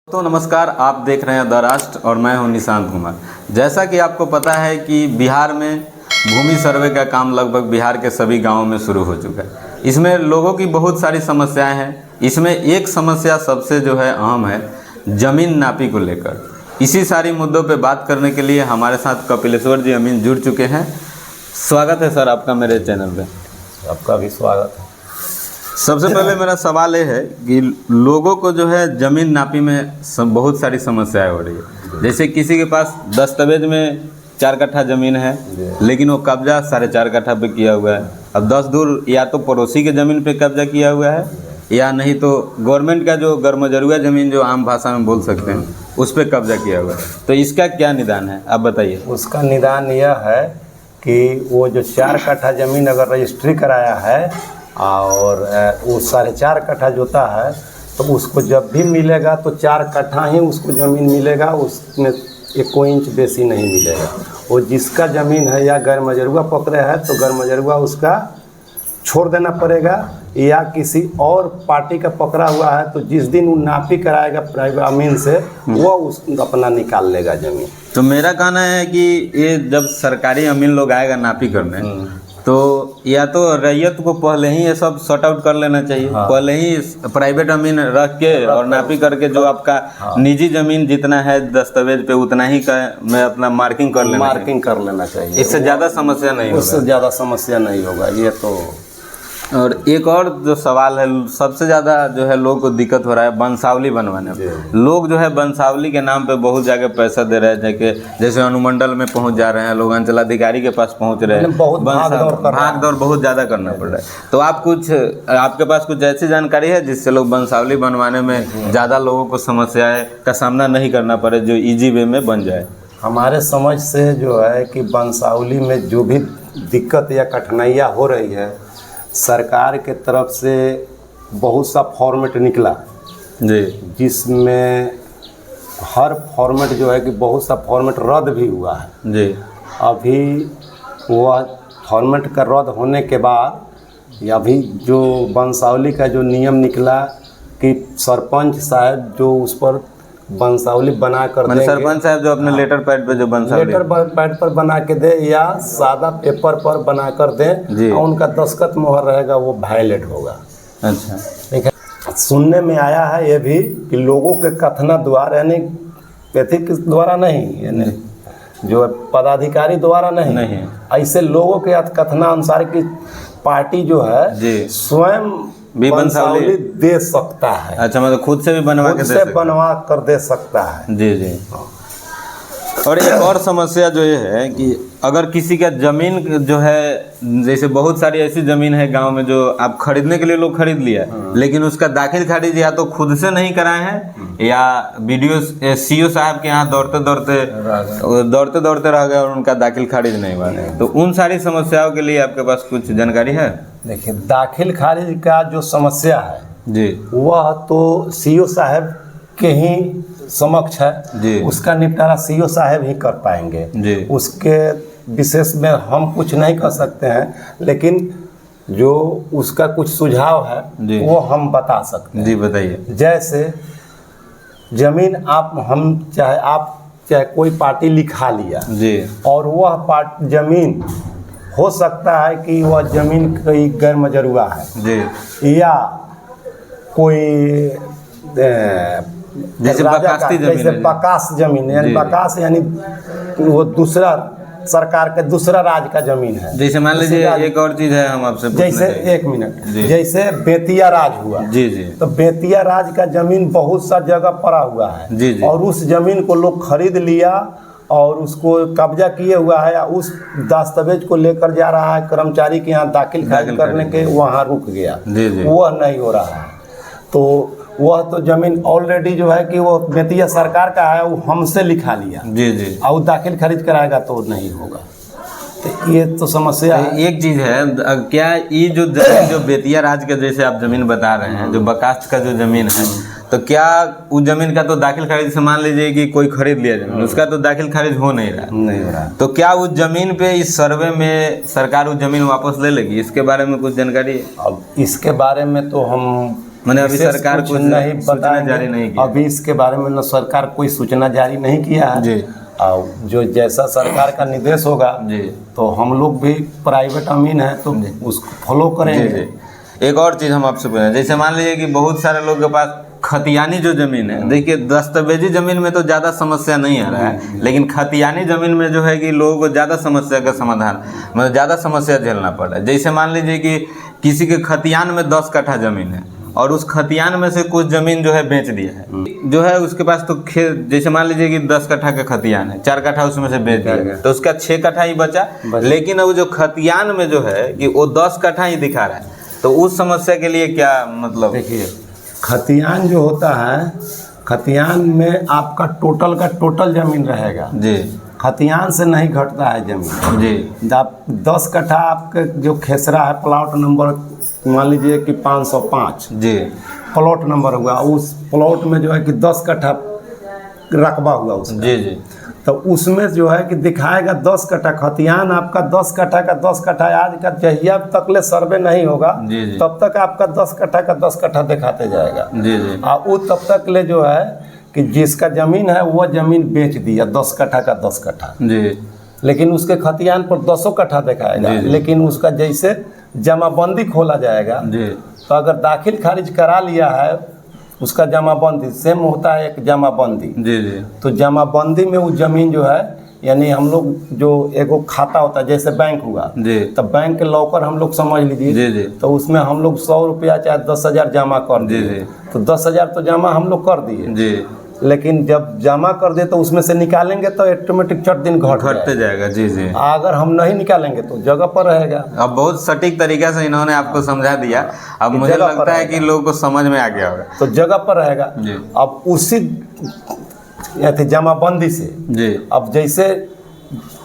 तो नमस्कार, आप देख रहे हैं द राष्ट्र और मैं हूं निशांत कुमार। जैसा कि आपको पता है कि बिहार में भूमि सर्वे का काम लगभग बिहार के सभी गांवों में शुरू हो चुका है। इसमें लोगों की बहुत सारी समस्याएं हैं। इसमें एक समस्या सबसे जो है अहम है, ज़मीन नापी को लेकर। इसी सारी मुद्दों पे बात करने के लिए हमारे साथ कपिलेश्वर जी अमीन जुड़ चुके हैं। स्वागत है सर आपका मेरे चैनल पे। आपका भी स्वागत है। सबसे पहले मेरा सवाल ये है कि लोगों को जो है ज़मीन नापी में बहुत सारी समस्याएं हो रही है। जैसे किसी के पास दस्तावेज में 4 कट्ठा ज़मीन है, लेकिन वो कब्जा 4.5 कट्ठा पे किया हुआ है। अब 10 दूर या तो पड़ोसी के ज़मीन पे कब्जा किया हुआ है, या नहीं तो गवर्नमेंट का जो गरमजरुआ ज़मीन जो आम भाषा में बोल सकते हैं उस पर कब्जा किया हुआ है। तो इसका क्या निदान है, आप बताइए। उसका निदान यह है कि वो जो 4 कट्ठा ज़मीन अगर रजिस्ट्री कराया है और वो 4.5 कट्ठा जोता है, तो उसको जब भी मिलेगा तो 4 कट्ठा ही उसको ज़मीन मिलेगा, उसमें 1 इंच बेसी नहीं मिलेगा। वो जिसका ज़मीन है या गैर मजरूआ पकड़े है तो गैर मजरूआ उसका छोड़ देना पड़ेगा, या किसी और पार्टी का पकड़ा हुआ है तो जिस दिन वो नापी कराएगा प्राइवेट अमीन से वो उस अपना निकाल लेगा ज़मीन। तो मेरा कहना है कि ये जब सरकारी अमीन लोग आएगा नापी करने, तो या तो रैयत को पहले ही ये सब सॉर्ट आउट कर लेना चाहिए। पहले ही प्राइवेट अमीन रख के और नापी करके जो आपका निजी ज़मीन जितना है दस्तावेज पे उतना ही का मैं अपना मार्किंग कर लेना चाहिए। इससे ज़्यादा समस्या नहीं होगा। उससे ज़्यादा समस्या नहीं होगा ये तो। और एक और जो सवाल है, सबसे ज़्यादा जो है लोगों को दिक्कत हो रहा है वंशावली बनवाने में। लोग जो है वंशावली के नाम पे बहुत जगह पैसा दे रहे हैं, जैसे अनुमंडल में पहुंच जा रहे हैं लोग, अंचलाधिकारी के पास पहुंच रहे हैं, बहुत भाग दौड़ बहुत ज़्यादा करना पड़ रहा है। तो आपके पास कुछ ऐसी जानकारी है जिससे लोग वंशावली बनवाने में ज़्यादा लोगों को समस्याएं का सामना नहीं करना पड़े, जो ईजी वे में बन जाए? हमारे समझ से जो है कि वंशावली में जो भी दिक्कत या कठिनाइयाँ हो रही है, सरकार के तरफ से बहुत सा फॉर्मेट निकला जी, जिसमें हर फॉर्मेट जो है कि बहुत सा फॉर्मेट रद्द भी हुआ है जी। अभी वह फॉर्मेट का रद्द होने के बाद अभी जो वंशावली का जो नियम निकला कि सरपंच साहब जो उस पर वंशावली बना कर देंगे, सरपंच साहब जो अपने लेटर पैड पे जो लेटर पैड पर बना के दे या सादा पेपर पर बना कर दें और उनका दस्तखत मोहर रहेगा, वो वायलेट होगा। अच्छा, ठीक है। सुनने में आया है ये भी कि लोगों के कथना द्वारा, यानी पैथिक द्वारा नहीं, यानी जो पदाधिकारी द्वारा नहीं, ऐसे लोगों के कथना अनुसार की पार्टी जो है स्वयं भी वंशावली दे सकता है। अच्छा, मतलब खुद से भी बनवा कर दे सकता है। जी जी। और एक और समस्या जो ये है कि अगर किसी का ज़मीन जो है, जैसे बहुत सारी ऐसी ज़मीन है गांव में जो आप खरीदने के लिए लोग खरीद लिया, लेकिन उसका दाखिल खारिज या तो खुद से नहीं कराए हैं या बीडीओ सीओ साहब के यहाँ दौड़ते दौड़ते रह गए और उनका दाखिल खारिज नहीं हुआ। तो उन सारी समस्याओं के लिए आपके पास कुछ जानकारी है? देखिए, दाखिल खारिज का जो समस्या है जी, वह तो सीओ साहब के ही समक्ष है जी। उसका निपटारा सीओ साहब ही कर पाएंगे जी। उसके विशेष में हम कुछ नहीं कर सकते हैं, लेकिन जो उसका कुछ सुझाव है वो हम बता सकते हैं। जी बताइए। जैसे जमीन आप चाहे कोई पार्टी लिखा लिया जी, और वह जमीन हो सकता है कि वह जमीन कोई गैर मजरूआ है जी, या कोई जैसे बकास जमीन, यानी बकास यानी वो दूसरा सरकार के दूसरा राज्य का जमीन है। जैसे मान लीजिए एक और चीज है, हम आपसे जैसे 1 मिनट, जैसे बेतिया राज हुआ जी जी, तो बेतिया राज का जमीन बहुत सा जगह पड़ा हुआ है जी जी, और उस जमीन को लोग खरीद लिया और उसको कब्जा किए हुआ है, उस दस्तावेज को लेकर जा रहा है कर्मचारी के यहाँ दाखिल खारिज करने के, वहाँ रुक गया। वह नहीं हो रहा है, तो वह तो जमीन ऑलरेडी जो है कि वो बेतिया सरकार का है, वो हमसे लिखा लिया जी जी, और दाखिल खारिज कराएगा तो नहीं होगा। तो ये तो समस्या है। एक चीज है, क्या ये जो जमीन जो बेतिया राज का जैसे आप जमीन बता रहे हैं, जो बकास्ट का जो जमीन है, तो क्या उस जमीन का तो दाखिल खारिज से मान लीजिए कि कोई खरीद लिया जमीन, उसका तो दाखिल खारिज हो नहीं रहा, तो क्या उस जमीन पे इस सर्वे में सरकार उस जमीन वापस ले लेगी? इसके बारे में कुछ जानकारी है? अब इसके बारे में तो हम मैंने अभी विशेष सरकार कुछ कुछ नहीं सूचना बताएंगे। जारी नहीं किया। अभी इसके बारे में न सरकार कोई सूचना जारी नहीं किया है जी। और जो जैसा सरकार का निर्देश होगा जी। तो हम लोग भी प्राइवेट अमीन है तो उसको फॉलो जी करेंगे। जी। एक और चीज़ हम आपसे पूछें, जैसे मान लीजिए कि बहुत सारे लोग के पास खतियानी जो जमीन है, देखिए दस्तावेजी जमीन में तो ज़्यादा समस्या नहीं आ रहा है, लेकिन खतियानी जमीन में जो है कि लोगों को ज़्यादा समस्या का समाधान, मतलब ज़्यादा समस्या झेलना पड़ रहा है। जैसे मान लीजिए कि किसी के खतियान में 10 कट्ठा जमीन है और उस खतियान में से कुछ जमीन जो है बेच दिया है, जो है उसके पास तो खेत, जैसे मान लीजिए कि 10 कट्ठा का खतियान है, 4 कट्ठा उसमें से बेच दिया तो उसका 6 कट्ठा ही बचा। लेकिन अब जो खतियान में जो है कि वो 10 कट्ठा ही दिखा रहा है, तो उस समस्या के लिए क्या मतलब? देखिए खतियान जो होता है, खतियान में आपका टोटल जमीन रहेगा जी। खतियान से नहीं घटता है जमीन जी। आप 10 कट्ठा आपके जो खेसरा है, प्लॉट नंबर मान लीजिए कि 505 जी। प्लॉट नंबर हुआ, उस प्लॉट में जो है कि 10 कट्ठा रकबा हुआ उसका। जी जी। तो उसमें जो है कि दिखाएगा 10 कट्ठा खतियान, आपका 10 कट्ठा का 10 कट्ठा आज का जहिया तक ले सर्वे नहीं होगा जी जी। तब तक आपका 10 कट्ठा का 10 कट्ठा दिखाते जाएगा। जी जी। और वो तब तक ले जो है कि जिसका जमीन है वो जमीन बेच दिया 10 कट्ठा का 10 कट्ठा, जी। लेकिन उसके खतियान पर 10 कट्ठा दिखाएगा। जी, जी। लेकिन उसका जैसे जमाबंदी खोला जाएगा जी। तो अगर दाखिल खारिज करा लिया है उसका जमाबंदी सेम होता है एक जमाबंदी। जी जी। तो जमाबंदी में वो जमीन जो है, यानी हम लोग जो एगो खाता होता है जैसे बैंक हुआ, जी। तो बैंक के लॉकर हम लोग समझ लीजिए, जी जी। तो उसमें हम लोग 100 रुपया चाहे 10,000 जमा कर जी, दिए, जी। तो 10,000 तो जमा हम लोग कर दिए, जी। लेकिन जब जमा कर दे तो उसमें से निकालेंगे तो ऑटोमेटिक चट दिन घटते जाएगा। जी जी। अगर हम नहीं निकालेंगे तो जगह पर रहेगा। अब बहुत सटीक तरीके से इन्होंने आपको समझा दिया, अब मुझे जगह पर लगता है रहेगा। कि लोगों को समझ में आ गया होगा। तो जगह पर रहेगा। जी। अब उसी जमाबंदी से जी। अब जैसे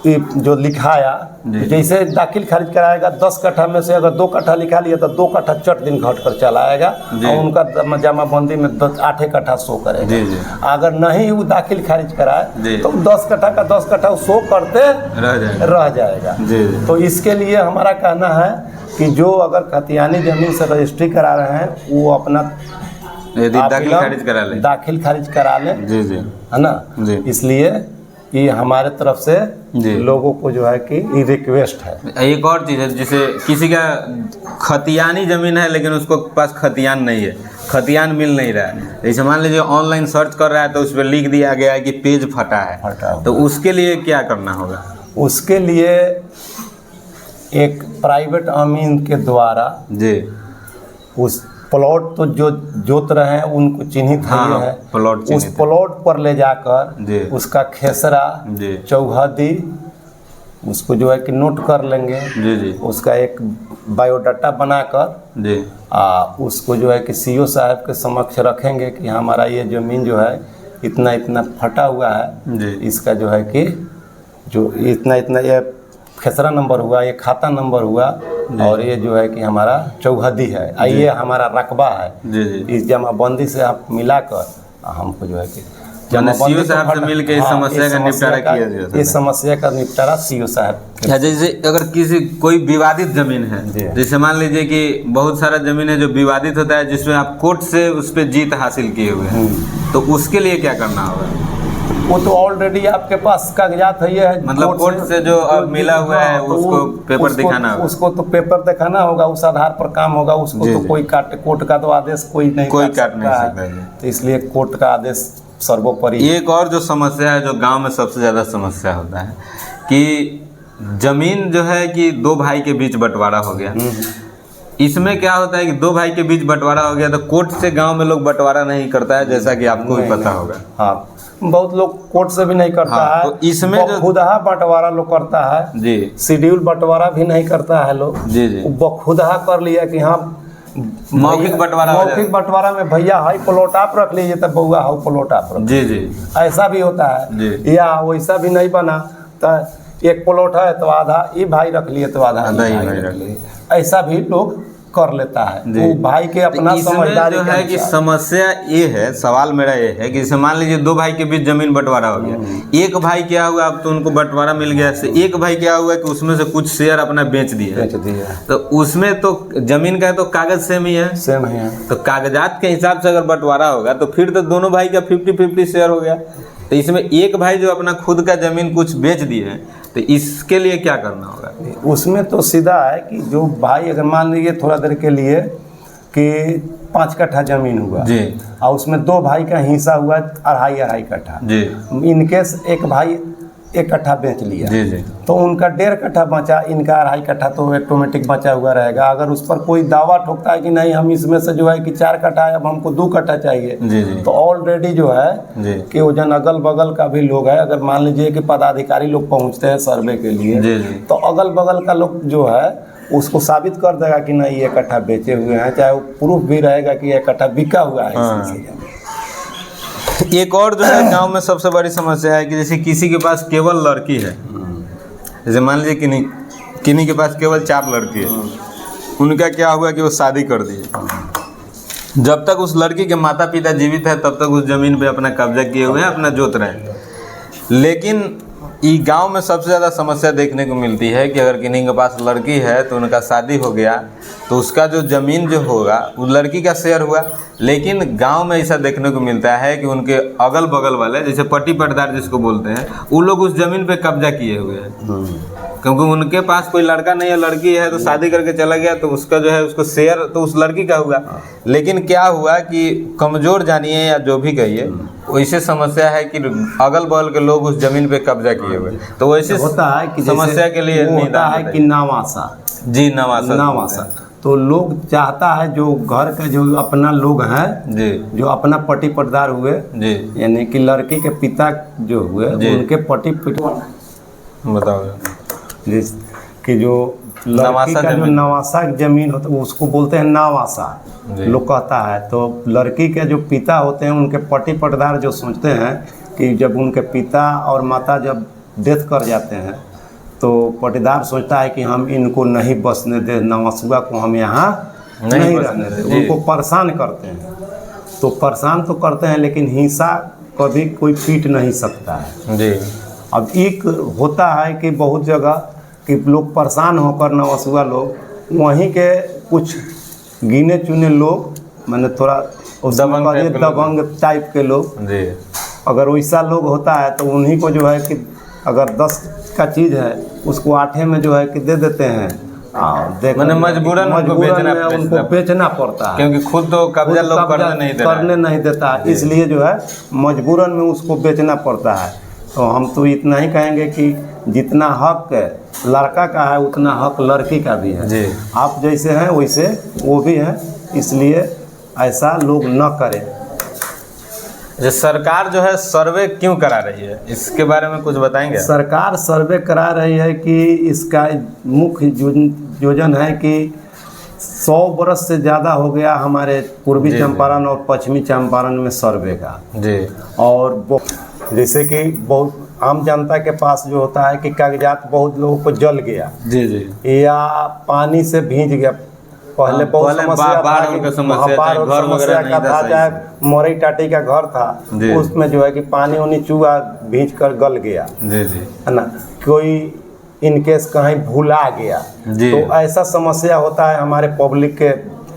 ये जो लिखाया, जी। जैसे दाखिल खारिज कराएगा 10 कट्ठा में से अगर 2 कट्ठा लिखा लिया तो 2 कट्ठा चट दिन घट कर चला आएगा जी। और उनका जमाबंदी में 8 कट्ठा शो करेगा। जी जी। अगर नहीं वो दाखिल खारिज कराए जी। तो 10 कट्ठा का 10 कट्ठा शो करते रह जाएगा। रह जाएगा। जी जी। तो इसके लिए हमारा कहना है कि जो अगर खतियानी जमीन से रजिस्ट्री करा रहे हैं वो अपना यदि दाखिल आप खारिज करा ले। दाखिल खारिज करा लें, जी जी। है ना। जी। इसलिए ये हमारे तरफ से जी। लोगों को जो है कि ये रिक्वेस्ट है। एक और चीज़ है, जैसे किसी का खतियानी जमीन है लेकिन उसको पास खतियान नहीं है, खतियान मिल नहीं रहा है, जैसे मान लीजिए ऑनलाइन सर्च कर रहा है तो उस पर लिख दिया गया है कि पेज फटा है, तो उसके लिए क्या करना होगा? उसके लिए एक प्राइवेट अमीन के द्वारा जी। उस प्लॉट तो जो जोत रहे हैं उनको चिन्हित हाँ, है, प्लॉट उस चिन्हित है। प्लॉट पर ले जी। जाकर उसका खेसरा, जी। चौहदी उसको जो है कि नोट कर लेंगे। जी जी। उसका एक बायोडाटा बनाकर जी। उसको जो है कि सीओ साहब के समक्ष रखेंगे कि हमारा ये ज़मीन जो है इतना इतना फटा हुआ है, जी। इसका जो है कि जो इतना इतना ये खेसरा नंबर हुआ, ये खाता नंबर हुआ और ये जो है कि हमारा चौहदी है, ये हमारा रकबा है। जी जी। इस जमाबंदी से आप मिलाकर हमको जो है कि माने जमाबंदी सीओ तो साहब से फटा- मिल के इस हाँ, समस्या का निपटारा किया जा सकता है। इस समस्या का निपटारा सीओ साहब अच्छा, जैसे अगर किसी कोई विवादित जमीन है, जी। जैसे मान लीजिए कि बहुत सारा जमीन है जो विवादित होता है जिसमें आप कोर्ट से उस पर जीत हासिल किए हुए हैं, तो उसके लिए क्या करना होगा? वो तो ऑलरेडी आपके पास कागजात है, ये है मतलब कोर्ट से जो अब मिला हुआ है हाँ, तो उसको पेपर दिखाना होगा। उसको तो पेपर दिखाना होगा, उस आधार पर काम होगा। उसको जी, तो जी। कोई कोर्ट का तो आदेश कोई नहीं कोई काट काट नहीं सकता है। है। तो इसलिए कोर्ट का आदेश सर्वोपरि है। एक और जो समस्या है, जो गांव में सबसे ज़्यादा समस्या होता है कि जमीन जो है कि 2 भाई के बीच बंटवारा हो गया। इसमें क्या होता है कि 2 भाई के बीच बंटवारा हो गया तो कोर्ट से गांव में लोग बंटवारा नहीं करता है, जैसा कि आपको भी पता होगा। हाँ, बहुत लोग कोर्ट से भी नहीं करता हाँ, है। तो इसमें जो बखुदहा बंटवारा लोग करता है, जी शेड्यूल बंटवारा भी नहीं करता है लोग। जी जी। वो बखुदहा कर लिया कि हाँ मौखिक बंटवारा हो मौखिक बंटवारा में भैया हाई प्लॉट आप रख लीजिए तो बउआ हाउ प्लॉट आप रख। जी जी। ऐसा भी होता है। जी। या वैसा भी नहीं बना तो एक प्लॉट है तो आधा ये भाई रख लिए तो आधा आधा ये ये भाई भाई रख रख लिए। ऐसा भी लोग कर लेता है, जी। वो भाई के अपना तो इसमें समझदारी जो के है कि अनुसार। समस्या ये है, सवाल मेरा ये है कि जैसे मान लीजिए दो भाई के बीच जमीन बंटवारा हो गया, एक भाई क्या हुआ, अब तो उनको बंटवारा मिल गया से, एक भाई क्या हुआ कि उसमें से कुछ शेयर अपना बेच दिए, बेच दिया, तो उसमें तो जमीन का तो कागज सेम ही है, सेम है। तो कागजात के हिसाब से अगर बंटवारा होगा तो फिर तो दोनों भाई का 50-50 शेयर हो गया। तो इसमें एक भाई जो अपना खुद का जमीन कुछ बेच दिए हैं, तो इसके लिए क्या करना होगा? उसमें तो सीधा है कि जो भाई अगर मान लीजिए थोड़ा देर के लिए कि 5 कट्ठा जमीन हुआ जी और उसमें 2 भाई का हिस्सा हुआ 2.5 कट्ठा, जी इनकेस एक भाई 1 कट्ठा बेच लिया, जी जी तो उनका 1.5 कट्ठा बचा, इनका 2.5 कट्ठा तो ऑटोमेटिक बचा हुआ रहेगा। अगर उस पर कोई दावा ठोकता है कि नहीं हम इसमें से जो है कि 4 कट्ठा है, अब हमको 2 कट्ठा चाहिए, जी जी तो ऑलरेडी जो है जी कि वो जन अगल बगल का भी लोग है, अगर मान लीजिए कि पदाधिकारी लोग पहुंचते हैं सर्वे के लिए, जी जी तो अगल बगल का लोग जो है उसको साबित कर देगा कि नहीं ये कट्ठा बेचे हुए हैं, चाहे वो प्रूफ भी रहेगा कि ये कट्ठा बिका हुआ है। हाँ। इसमें से एक और जो है गांव में सबसे बड़ी समस्या है कि जैसे किसी के पास केवल लड़की है, जैसे मान लीजिए किन्हीं के पास केवल 4 लड़की है, उनका क्या हुआ कि वो शादी कर दिए, जब तक उस लड़की के माता पिता जीवित है तब तक उस जमीन पे अपना कब्जा किए हुए हैं, अपना जोत रहे हैं। लेकिन ये गांव में सबसे ज़्यादा समस्या देखने को मिलती है कि अगर किन्हीं के पास लड़की है तो उनका शादी हो गया तो उसका जो ज़मीन जो होगा वो लड़की का शेयर हुआ, लेकिन गांव में ऐसा देखने को मिलता है कि उनके अगल बगल वाले जैसे पट्टी पटदार जिसको बोलते हैं, वो लोग उस ज़मीन पे कब्जा किए हुए हैं, क्योंकि उनके पास कोई लड़का नहीं है, लड़की है तो शादी करके चला गया तो उसका जो है उसको शेयर तो उस लड़की का हुआ। लेकिन क्या हुआ कि कमज़ोर जानिए या जो भी कहिए, वैसे समस्या है कि अगल बगल के लोग उस जमीन पे कब्जा किए हुए, तो वैसे होता है कि समस्या के लिए वो होता है कि नावासा, जी नवासा नावासा, तो लोग चाहता है जो घर का जो अपना लोग हैं, जी जो अपना पट्टी पटदार हुए, जी यानी कि लड़की के पिता जो हुए जी। उनके पट्टी बताओ जिस कि जो लड़की नवासा का जो जमीन। नवासा जमीन होता है उसको बोलते हैं नावासा, जी। लोग कहता है। तो लड़की के जो पिता होते हैं उनके पट्टी पटदार जो सोचते हैं कि जब उनके पिता और माता जब डेथ कर जाते हैं तो पट्टीदार सोचता है कि हम इनको नहीं बसने दे, नवासुआ को हम यहाँ नहीं रहने दे, उनको परेशान करते हैं। तो परेशान तो करते हैं लेकिन हिंसा कभी कोई पीट नहीं सकता है। जी अब एक होता है कि बहुत जगह कि लोग परेशान होकर नवसुआ लोग वहीं के कुछ गिने चुने लोग, मैंने थोड़ा दबंग टाइप के लोग, जी अगर वैसा लोग होता है तो उन्हीं को जो है कि अगर 10 का चीज़ है उसको 8 में जो है कि दे देते हैं। मैंने मजबूरन उनको बेचना पड़ता है, क्योंकि खुद तो कब्जा लोग करने नहीं देता है, इसलिए जो है मजबूरन में उसको बेचना पड़ता है। तो हम तो इतना ही कहेंगे कि जितना हक लड़का का है उतना हक लड़की का भी है। जी आप जैसे हैं वैसे वो भी हैं, इसलिए ऐसा लोग न करें। जो सरकार जो है सर्वे क्यों करा रही है, इसके बारे में कुछ बताएंगे? सरकार सर्वे करा रही है कि इसका मुख्य योजना है कि 100 बरस से ज़्यादा हो गया हमारे पूर्वी चंपारण और पश्चिमी चंपारण में सर्वे का। जी और जैसे कि बहुत आम जनता के पास जो होता है कि कागजात बहुत लोगों को जल गया, जी जी या पानी से भींच गया। पहले बहुत समस्या बाढ़ का समस्या था, चाहे मोरई टाटी का घर था, उसमें जो है कि पानी उनी चूहा भींच कर गल गया, जी जी है ना। कोई इनकेस कहीं भूला गया तो ऐसा समस्या होता है हमारे पब्लिक के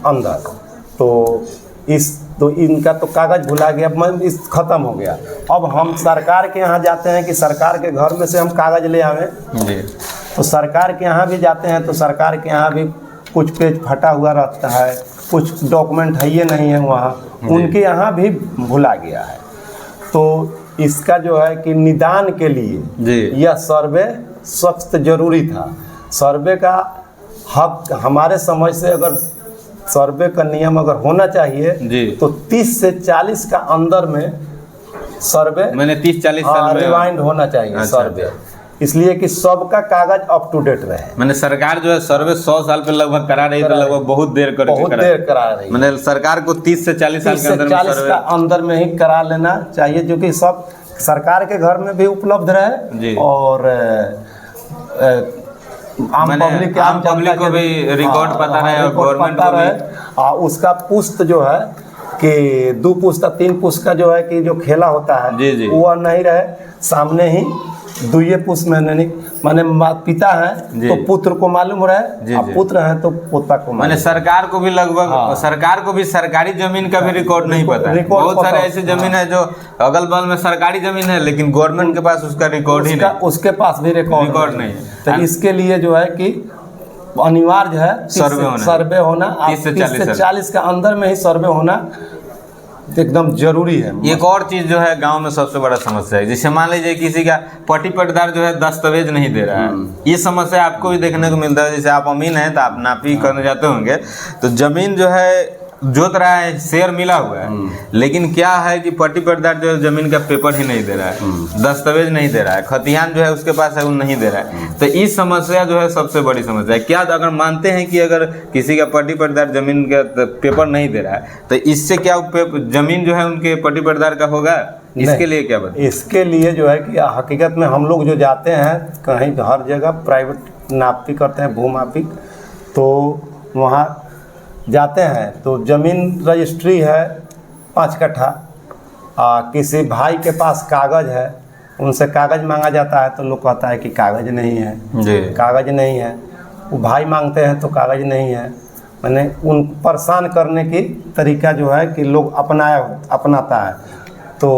अंदर। तो इनका तो कागज भुला गया, इस खत्म हो गया। अब हम सरकार के यहाँ जाते हैं कि सरकार के घर में से हम कागज ले आवें, तो सरकार के यहाँ भी जाते हैं तो सरकार के यहाँ भी कुछ पेज फटा हुआ रहता है, कुछ डॉक्यूमेंट है ये नहीं है वहाँ, उनके यहाँ भी भुला गया है। तो इसका जो है कि निदान के लिए यह सर्वे सख्त जरूरी था। सर्वे का हक हमारे समझ से अगर सर्वे का नियम अगर होना चाहिए तो 30 से 40 का अंदर में सर्वे, मैंने 30-40 साल में रिवाइंड होना चाहिए सर्वे, इसलिए कि सबका कागज अप टू डेट रहे। मैंने सरकार जो है सर्वे 100 साल पे लगभग करा रही है, तो लगभग बहुत देर करा रही है। मैंने सरकार को 30 से 40 साल के अंदर 40 का अंदर में ही करा लेना चाहिए, जो कि सब सरकार के घर में भी उपलब्ध रहे और आम मैंने पब्लिक आम पब्लिक को भी रिकॉर्ड पता रहे और गवर्नमेंट को भी। उसका पुस्त जो है कि 2 पुस्त 3 पुस्त का जो है कि जो खेला होता है जी, जी। वो नहीं रहे, सामने ही 2 पुस्त में नहीं, माने पिता है जी। तो पुत्र को मालूम रहे, जी, और जी। पुत्र है तो पोता को मैंने मालूम। सरकार को भी लगभग हाँ। सरकार को भी सरकारी जमीन का भी रिकॉर्ड नहीं पता है। रिकॉर्ड बहुत सारे पता- ऐसी जमीन है जो अगल बगल में सरकारी जमीन है लेकिन गवर्नमेंट के पास उसका रिकॉर्ड ही नहीं। उसके पास भी रिकॉर्ड नहीं है। तो इसके लिए जो है कि अनिवार्य है सर्वे होना 30 से 40 के अंदर में ही सर्वे होना एकदम जरूरी है। एक और चीज जो है गांव में सबसे बड़ा समस्या है, जैसे मान लीजिए किसी का पट्टी पट्टेदार जो है दस्तावेज नहीं दे रहा है, ये समस्या आपको भी देखने को मिलता है। जैसे आप अमीन हैं तो आप नापी करने जाते होंगे तो जमीन जो है जोत रहा है, शेयर मिला हुआ है, लेकिन क्या है कि पट्टी पट्टेदार जो है जमीन का पेपर ही नहीं दे रहा है, दस्तावेज नहीं दे रहा है, खतियान जो है उसके पास है वो नहीं दे रहा है। तो इस समस्या जो है सबसे बड़ी समस्या है। क्या अगर मानते हैं कि अगर किसी का पट्टी पट्टेदार जमीन का पेपर नहीं दे रहा है तो इससे क्या जमीन जो है उनके पट्टी पट्टेदार का होगा? इसके लिए क्या बताएं? इसके लिए जो है कि हकीकत में हम लोग जो जाते हैं कहीं हर जगह प्राइवेट नापी करते हैं, भूमापी, तो वहाँ जाते हैं तो ज़मीन रजिस्ट्री है 5 कट्ठा, किसी भाई के पास कागज़ है, उनसे कागज़ मांगा जाता है तो लोग कहता है कि कागज़ नहीं है जी। कागज़ नहीं है। वो भाई मांगते हैं तो कागज़ नहीं है। मैंने उन परेशान करने की तरीका जो है कि लोग अपनाता है। तो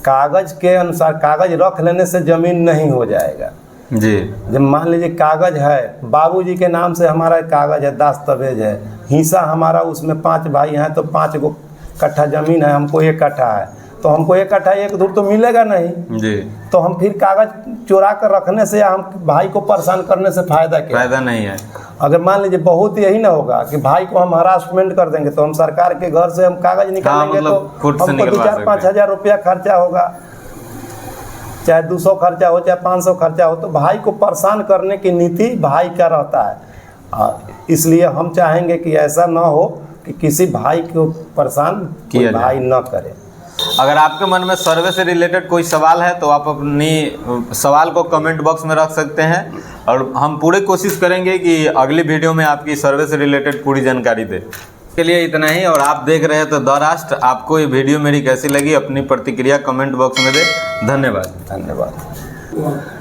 कागज़ के अनुसार कागज़ रख लेने से ज़मीन नहीं हो जाएगा जी। जब मान लीजिए कागज़ है, बाबूजी के नाम से हमारा कागज़ है, दस्तावेज है, हिस्सा हमारा उसमें 5 भाई हैं तो 5 कट्ठा ज़मीन है, हमको 1 कट्ठा है, तो हमको 1 कट्ठा 1 धूर तो मिलेगा नहीं जी। तो हम फिर कागज़ चुरा कर रखने से या हम भाई को परेशान करने से फ़ायदा क्या? फायदा नहीं है। अगर मान लीजिए बहुत यही ना होगा कि भाई को हम हरासमेंट कर देंगे तो हम सरकार के घर से हम कागज़ निकालेंगे मतलब तो फुट से हमको निकलवा 2-4-5 हज़ार रुपया खर्चा होगा, चाहे 200 खर्चा हो चाहे 500 खर्चा हो, तो भाई को परेशान करने की नीति भाई का रहता है। इसलिए हम चाहेंगे कि ऐसा ना हो कि किसी भाई को परेशान कोई भाई न करे। अगर आपके मन में सर्वे से रिलेटेड कोई सवाल है तो आप अपनी सवाल को कमेंट बॉक्स में रख सकते हैं और हम पूरी कोशिश करेंगे कि अगली वीडियो में आपकी सर्वे से रिलेटेड पूरी जानकारी दें। के लिए इतना ही, और आप देख रहे हैं तो द राष्ट्र। आपको ये वीडियो मेरी कैसी लगी अपनी प्रतिक्रिया कमेंट बॉक्स में दें। धन्यवाद। धन्यवाद।